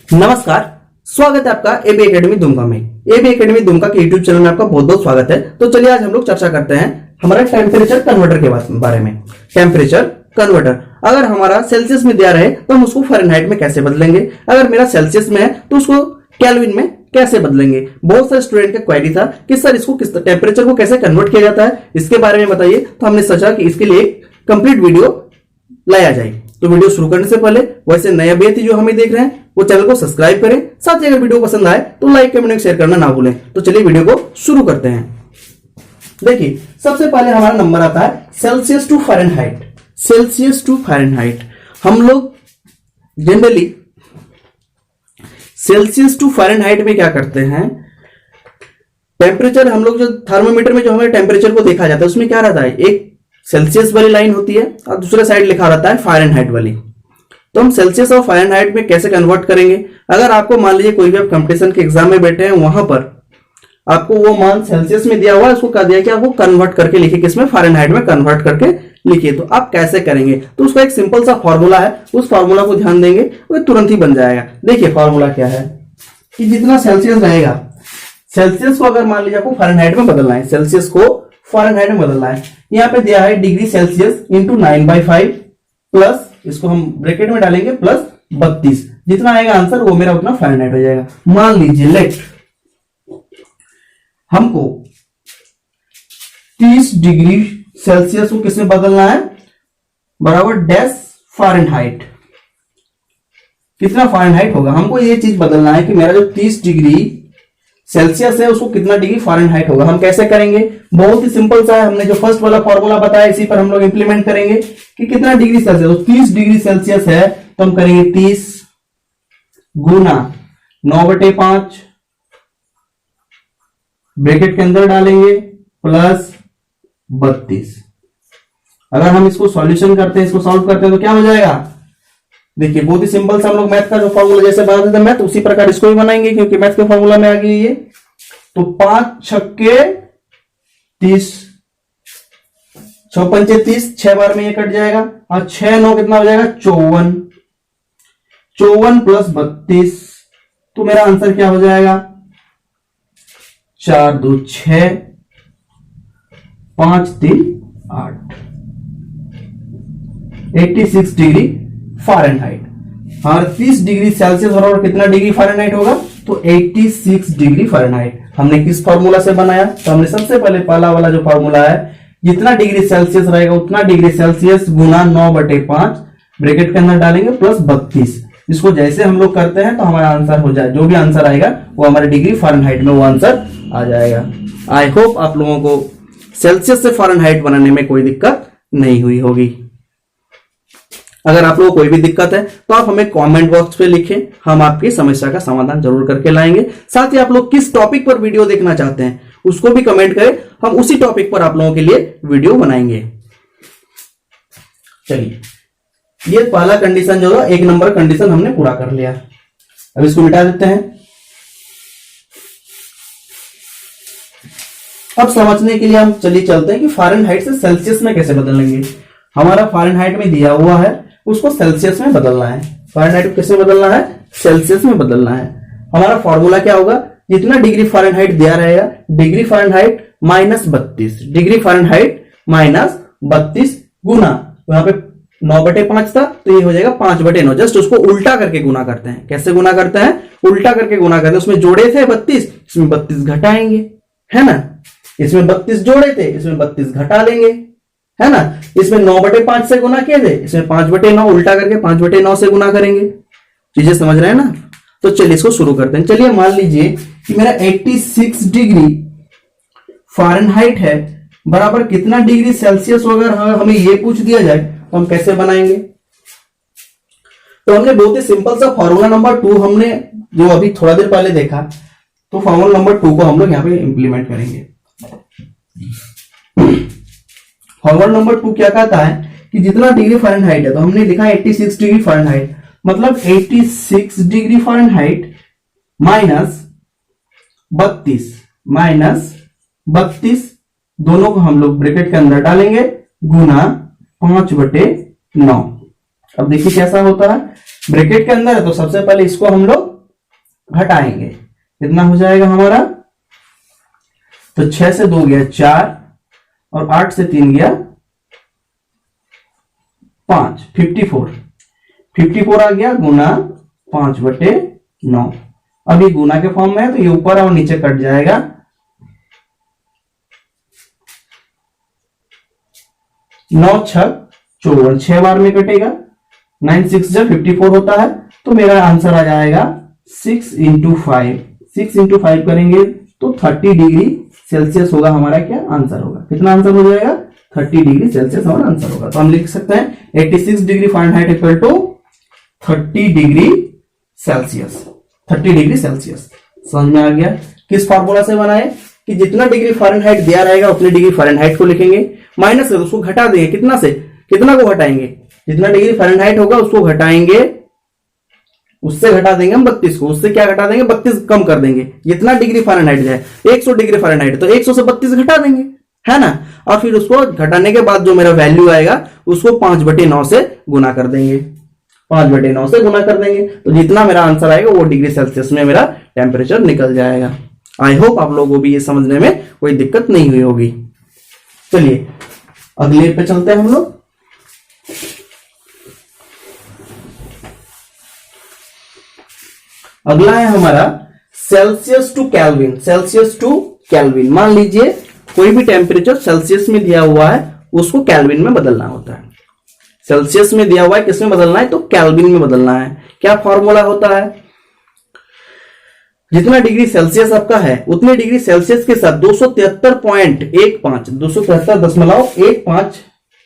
नमस्कार, स्वागत है आपका एबी एकेडमी दुमका में। एबी एकेडमी दुमका के यूट्यूब चैनल में आपका बहुत बहुत स्वागत है। तो चलिए आज हम लोग चर्चा करते हैं हमारा टेम्परेचर कन्वर्टर के बारे में। टेम्परेचर कन्वर्टर अगर हमारा सेल्सियस में दिया रहे तो हम उसको फ़ारेनहाइट में कैसे बदलेंगे, अगर मेरा सेल्सियस में है तो उसको केल्विन में कैसे बदलेंगे। बहुत सारे स्टूडेंट का क्वेरी था कि सर इसको किस टेम्परेचर को कैसे कन्वर्ट किया जाता है, इसके बारे में बताइए। तो हमने सोचा कि इसके लिए एक कंप्लीट वीडियो लाया जाए। तो वीडियो शुरू करने से पहले वैसे नए अभ्यर्थी जो हमें देख रहे हैं वो चैनल को सब्सक्राइब करें, साथ ही अगर वीडियो पसंद आए तो लाइक कमेंट और शेयर करना ना भूलें। तो चलिए वीडियो को शुरू करते हैं। देखिए सबसे पहले हमारा नंबर आता है Celsius to Fahrenheit. Celsius to Fahrenheit हम लोग जनरली सेल्सियस टू फ़ारेनहाइट में क्या करते हैं, टेम्परेचर हम लोग जो थर्मोमीटर में जो हमें टेम्परेचर को देखा जाता है उसमें क्या रहता है, एक सेल्सियस वाली लाइन होती है और दूसरे साइड लिखा रहता है फ़ारेनहाइट वाली। तो हम सेल्सियस और फ़ारेनहाइट में कैसे कन्वर्ट करेंगे। अगर आपको मान लीजिए कोई भी आप कंपटीशन के एग्जाम में बैठे हैं, वहां पर आपको वो मान सेल्सियस में दिया हुआ है, उसको कह दिया कि आपको कन्वर्ट करके लिखिए, किसमें, फ़ारेनहाइट में कन्वर्ट करके लिखिए। तो आप कैसे करेंगे, तो उसका एक सिंपल सा फॉर्मूला है, उस फॉर्मूला को ध्यान देंगे वो तुरंत ही बन जाएगा। देखिए फॉर्मूला क्या है कि जितना सेल्सियस रहेगा, सेल्सियस को अगर मान लीजिए आपको फ़ारेनहाइट में बदलना है, सेल्सियस को फ़ारेनहाइट में बदलना है, यहाँ पे दिया है डिग्री सेल्सियस इंटू 9/5 प्लस, इसको हम ब्रैकेट में डालेंगे, प्लस 32। जितना आएगा आंसर वो मेरा उतना फ़ारेनहाइट हो जाएगा। मान लीजिए लेट हमको 30 डिग्री सेल्सियस को किसमें बदलना है, बराबर डैश फ़ारेनहाइट। कितना फ़ारेनहाइट होगा, हमको ये चीज बदलना है कि मेरा जो 30 डिग्री सेल्सियस है उसको कितना डिग्री फ़ारेनहाइट होगा। हम कैसे करेंगे, बहुत ही सिंपल सा है। हमने जो फर्स्ट वाला फॉर्मूला बताया इसी पर हम लोग इंप्लीमेंट करेंगे कि कितना डिग्री सेल्सियस, तो 30 डिग्री सेल्सियस है तो हम करेंगे 30 गुना 9/5 ब्रैकेट के अंदर डालेंगे प्लस 32। अगर हम इसको सॉल्यूशन करते हैं, इसको सॉल्व करते हैं तो क्या हो जाएगा, देखिए बहुत ही सिंपल सा हम लोग मैथ का जो फॉर्मूला जैसे बनाते थे मैथ, उसी प्रकार इसको भी बनाएंगे क्योंकि मैथ के फॉर्मूला में आ गई ये। तो 5 छक्के 30, 6 पंचे 30, 6 बार में ये कट जाएगा और 6 9 कितना हो जाएगा 54, 54 प्लस 32, तो मेरा आंसर क्या हो जाएगा 4 2 6 5 3 8, 86 डिग्री फ़ारेनहाइट। और 30 डिग्री सेल्सियस बराबर कितना डिग्री फ़ारेनहाइट होगा, तो 86 डिग्री फ़ारेनहाइट। हमने किस फॉर्मूला से बनाया, तो हमने सबसे पहले पहला वाला जो फॉर्मूला है, जितना डिग्री सेल्सियस रहेगा उतना डिग्री सेल्सियस गुना 9/5 ब्रैकेट के अंदर डालेंगे प्लस 32। इसको जैसे हम लोग करते हैं तो हमारा आंसर हो जाए, जो भी आंसर आएगा वो हमारे डिग्री फ़ारेनहाइट में वो आंसर आ जाएगा। आई होप आप लोगों को सेल्सियस से फ़ारेनहाइट बनाने में कोई दिक्कत नहीं हुई होगी। अगर आप लोगों को कोई भी दिक्कत है तो आप हमें कमेंट बॉक्स पे लिखें, हम आपकी समस्या का समाधान जरूर करके लाएंगे। साथ ही आप लोग किस टॉपिक पर वीडियो देखना चाहते हैं उसको भी कमेंट करें, हम उसी टॉपिक पर आप लोगों के लिए वीडियो बनाएंगे। चलिए ये पहला कंडीशन जो है, 1 नंबर कंडीशन हमने पूरा कर लिया। अब इसको मिटा देते हैं। अब समझने के लिए हम चलिए चलते हैं कि फ़ारेनहाइट से सेल्सियस में कैसे बदलेंगे। हमारा फ़ारेनहाइट में दिया हुआ है, उसको सेल्सियस में बदलना है। फ़ारेनहाइट को किसमें बदलना है, सेल्सियस में बदलना है। हमारा फॉर्मूला क्या होगा, जितना डिग्री फ़ारेनहाइट दिया रहेगा, degree Fahrenheit minus 32, degree Fahrenheit minus 32 गुना, यहाँ पे 9/5 था तो ये हो जाएगा 5/9। जस्ट उसको उल्टा करके गुना करते हैं। कैसे गुना करते हैं, उल्टा करके गुना करते हैं। उसमें जोड़े थे 32, इसमें 32 घटाएंगे, है ना। इसमें 32 जोड़े थे, इसमें 32 घटा लेंगे, है ना। इसमें 9/5 से गुना किए थे, इसमें 5/9 उल्टा करके 5/9 से गुना करेंगे। चीजें समझ रहे हैं ना। तो चलिए इसको शुरू करते हैं। चलिए मान लीजिए कि मेरा 86 डिग्री फ़ारेनहाइट है, बराबर कितना डिग्री सेल्सियस अगर हमें ये पूछ दिया जाए तो हम कैसे बनाएंगे। तो हमने बहुत ही सिंपल सा फॉर्मूला नंबर 2 हमने जो अभी थोड़ा देर पहले देखा, तो फॉर्मूला नंबर 2 को हम लोग यहाँ पे इंप्लीमेंट करेंगे। फॉर्मूला नंबर 2 क्या कहता है कि जितना डिग्री फ़ारेनहाइट है, तो हमने लिखा 86 डिग्री फ़ारेनहाइट, मतलब 86 डिग्री फ़ारेनहाइट माइनस 32 दोनों को हम लोग ब्रैकेट के अंदर डालेंगे गुना 5/9। अब देखिए कैसा होता है, ब्रैकेट के अंदर है तो सबसे पहले इसको हम लोग घटाएंगे, कितना हो जाएगा हमारा, तो 6 से 2 गया 4 और 8 से 3 गया 5, 54 आ गया गुना 5/9। अभी गुना के फॉर्म में है तो ये ऊपर और नीचे कट जाएगा, 9 6 54, 6 बार में कटेगा, 9 6 जब 54 होता है, तो मेरा आंसर आ जाएगा 6 × 5। 6 × 5 करेंगे तो 30 डिग्री सेल्सियस होगा हमारा, क्या आंसर होगा, कितना आंसर हो जाएगा, 30 डिग्री सेल्सियस हमारा आंसर होगा। तो हम लिख सकते हैं 86 degree Fahrenheit equal to 30 degree Celsius. 30 degree Celsius समझ में आ गया। किस फार्मूला से बनाए कि जितना डिग्री फ़ारेनहाइट दिया रहेगा उतनी डिग्री फ़ारेनहाइट को लिखेंगे, माइनस कर उसको घटा देंगे, कितना से कितना को घटाएंगे, जितना डिग्री फ़ारेनहाइट होगा उसको घटाएंगे, उससे घटा देंगे हम 32 को, उससे क्या घटा देंगे 32 कम कर देंगे, जितना डिग्री फ़ारेनहाइट जाए 100 डिग्री फ़ारेनहाइट तो 100 से 32 घटा देंगे, है ना। और फिर उसको घटाने के बाद जो मेरा वैल्यू आएगा उसको 5/9 से गुना कर देंगे, 5/9 से गुना कर देंगे, तो जितना मेरा आंसर आएगा वो डिग्री सेल्सियस में मेरा टेम्परेचर निकल जाएगा। आई होप आप लोगों को भी ये समझने में कोई दिक्कत नहीं हुई होगी। चलिए अगले पे चलते हैं हम लोग। अगला है हमारा Celsius to Kelvin. Celsius to Kelvin, मान लीजिए कोई भी टेम्परेचर सेल्सियस में दिया हुआ है उसको केल्विन में बदलना होता है। सेल्सियस में दिया हुआ है, किसमें बदलना है, तो केल्विन में बदलना है। क्या फॉर्मूला होता है, जितना डिग्री सेल्सियस आपका है उतने डिग्री सेल्सियस के साथ 273.15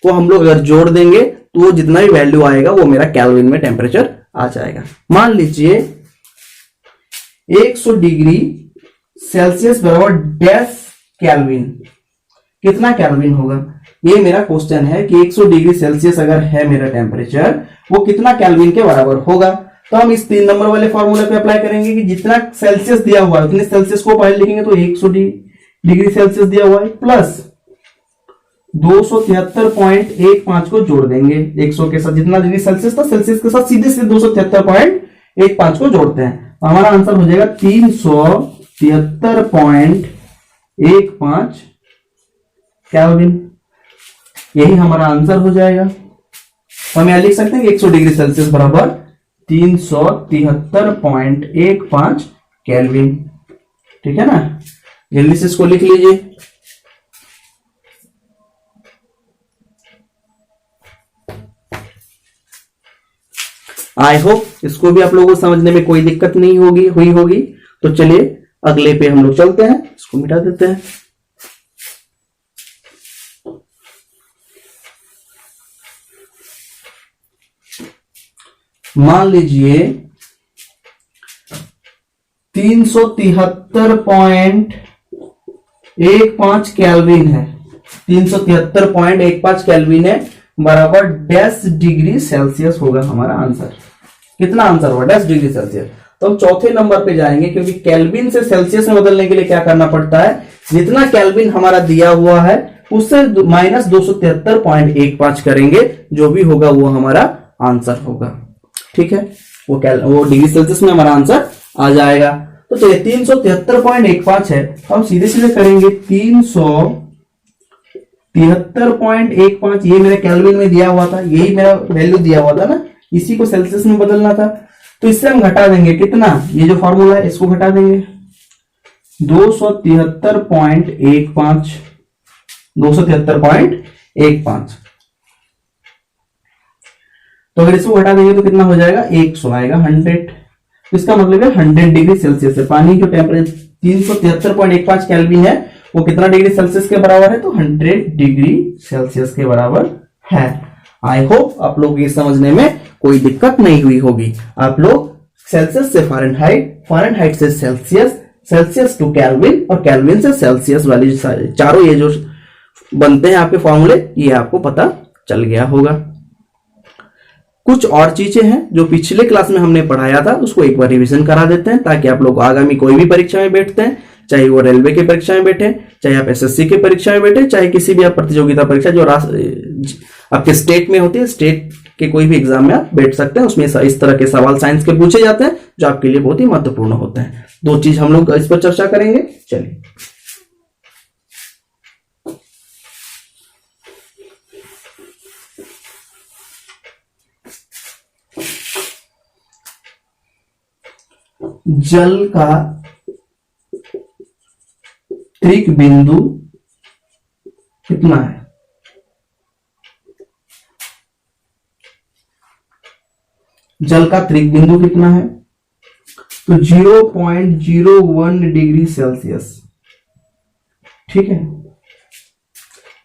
को हम लोग अगर जोड़ देंगे तो वो जितना भी वैल्यू आएगा वो मेरा केल्विन में टेम्परेचर आ जाएगा। मान लीजिए 100 डिग्री सेल्सियस बराबर डैश केल्विन, कितना केल्विन होगा, ये मेरा क्वेश्चन है कि 100 डिग्री सेल्सियस अगर है मेरा टेम्परेचर वो कितना केल्विन के बराबर होगा। तो हम इस 3 नंबर वाले फॉर्मूले पे अप्लाई करेंगे कि जितना सेल्सियस दिया हुआ है उतने सेल्सियस को पहले लिखेंगे, तो 100 डिग्री सेल्सियस दिया हुआ है प्लस 273.15 को जोड़ देंगे 100 के साथ, जितना डिग्री सेल्सियस था सेल्सियस के साथ सीधे से 273.15 को जोड़ते हैं, तो हमारा आंसर हो जाएगा 373.15 केल्विन। यही हमारा आंसर हो जाएगा। तो हम यहां लिख सकते हैं कि 100 डिग्री सेल्सियस बराबर 373.15 केल्विन, ठीक है ना। जल्दी से इसको लिख लीजिए। आई होप इसको भी आप लोगों को समझने में कोई दिक्कत नहीं हुई होगी। तो चलिए अगले पे हम लोग चलते हैं, इसको मिटा देते हैं। मान लीजिए 373.15 केल्विन है, 373.15 केल्विन है बराबर डैश डिग्री सेल्सियस होगा हमारा आंसर। कितना आंसर होगा, डैश डिग्री सेल्सियस। तो हम चौथे नंबर पे जाएंगे, क्योंकि केल्विन से सेल्सियस में बदलने के लिए क्या करना पड़ता है, जितना केल्विन हमारा दिया हुआ है उससे माइनस 273.15 करेंगे, जो भी होगा वो हमारा आंसर होगा, ठीक है। वो डिग्री सेल्सियस में हमारा आंसर आ जाएगा। तो चलिए 373.15 है, तो हम सीधे सीधे करेंगे 373.15, ये मेरे केल्विन में दिया हुआ था, यही मेरा वैल्यू दिया हुआ था ना, इसी को सेल्सियस में बदलना था। तो इससे हम घटा देंगे कितना, ये जो फॉर्मूला है इसको घटा देंगे 273.15। तो अगर इसको घटा देंगे तो कितना हो जाएगा, 100 आएगा, 100। तो इसका मतलब है 100 डिग्री सेल्सियस है। पानी जो टेम्परेचर 373.15 केल्विन है वो कितना डिग्री सेल्सियस के बराबर है, तो 100 डिग्री सेल्सियस के बराबर है। आई होप आप लोग ये समझने में कोई दिक्कत नहीं हुई होगी। आप लोग सेल्सियस से फ़ारेनहाइट, फ़ारेनहाइट से सेल्सियस, सेल्सियस टू केल्विन और केल्विन से सेल्सियस वाली चारों ये जो बनते हैं आपके फॉर्मूले, ये आपको पता चल गया होगा। कुछ और चीजें हैं जो पिछले क्लास में हमने पढ़ाया था, उसको एक बार रिवीजन करा देते हैं, ताकि आप लोग आगामी कोई भी परीक्षा में बैठते हैं, चाहे वो रेलवे की परीक्षा में बैठे, चाहे आप एसएससी की परीक्षा में बैठे, चाहे किसी भी आप प्रतियोगिता परीक्षा जो आपके स्टेट में होती है, स्टेट कि कोई भी एग्जाम में आप बैठ सकते हैं, उसमें इस तरह के सवाल साइंस के पूछे जाते हैं जो आपके लिए बहुत ही महत्वपूर्ण होते हैं। 2 चीज हम लोग इस पर चर्चा करेंगे। चलिए, जल का त्रिक बिंदु कितना है? जल का त्रिक बिंदु कितना है? तो 0.01 डिग्री सेल्सियस। ठीक है,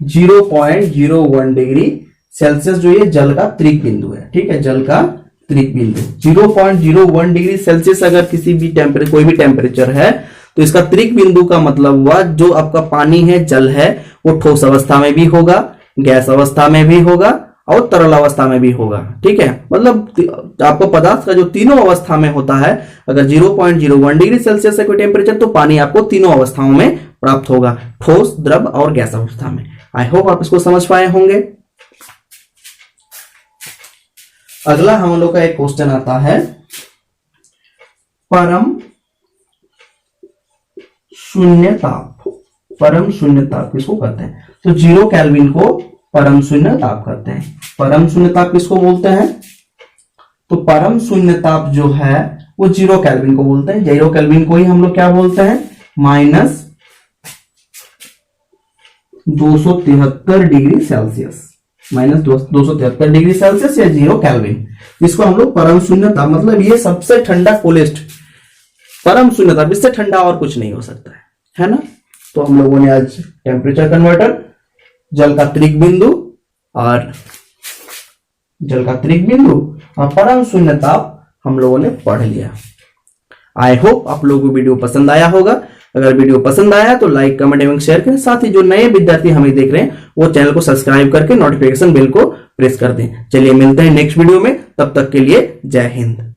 0.01 डिग्री सेल्सियस जो ये जल का त्रिक बिंदु है। ठीक है, जल का त्रिक बिंदु 0.01 डिग्री सेल्सियस अगर किसी भी कोई भी टेम्परेचर है तो इसका त्रिक बिंदु का मतलब हुआ जो आपका पानी है, जल है, वो ठोस अवस्था में भी होगा, गैस अवस्था में भी होगा और तरल अवस्था में भी होगा। ठीक है, मतलब आपको पदार्थ का जो तीनों अवस्था में होता है, अगर 0.01 डिग्री सेल्सियस है कोई टेम्परेचर तो पानी आपको तीनों अवस्थाओं में प्राप्त होगा, ठोस, द्रव और गैस अवस्था में। आई होप आप इसको समझ पाए होंगे। अगला हम लोग का एक क्वेश्चन आता है, परम शून्य ताप। परम शून्य ताप किसको कहते हैं? तो 0 केल्विन को परम शून्य ताप कहते हैं। परम शून्य ताप किसको बोलते हैं? तो परम शून्य ताप जो है वो 0 केल्विन को बोलते हैं। 0 केल्विन को ही हम लोग क्या बोलते हैं? -273 डिग्री सेल्सियस। -273 डिग्री सेल्सियस या 0 केल्विन, इसको हम लोग परम शून्य ताप, मतलब ये सबसे ठंडा कोलेस्ट परम शून्य ताप, इससे ठंडा और कुछ नहीं हो सकता है ना। तो हम लोगों ने आज टेम्परेचर कन्वर्टर, जल का त्रिक बिंदु और परम शून्य ताप हम लोगों ने पढ़ लिया। आई होप आप लोगों को वीडियो पसंद आया होगा। अगर वीडियो पसंद आया तो लाइक, कमेंट एवं शेयर करें। साथ ही जो नए विद्यार्थी हमें देख रहे हैं वो चैनल को सब्सक्राइब करके नोटिफिकेशन बेल को प्रेस कर दें। चलिए मिलते हैं नेक्स्ट वीडियो में, तब तक के लिए जय हिंद।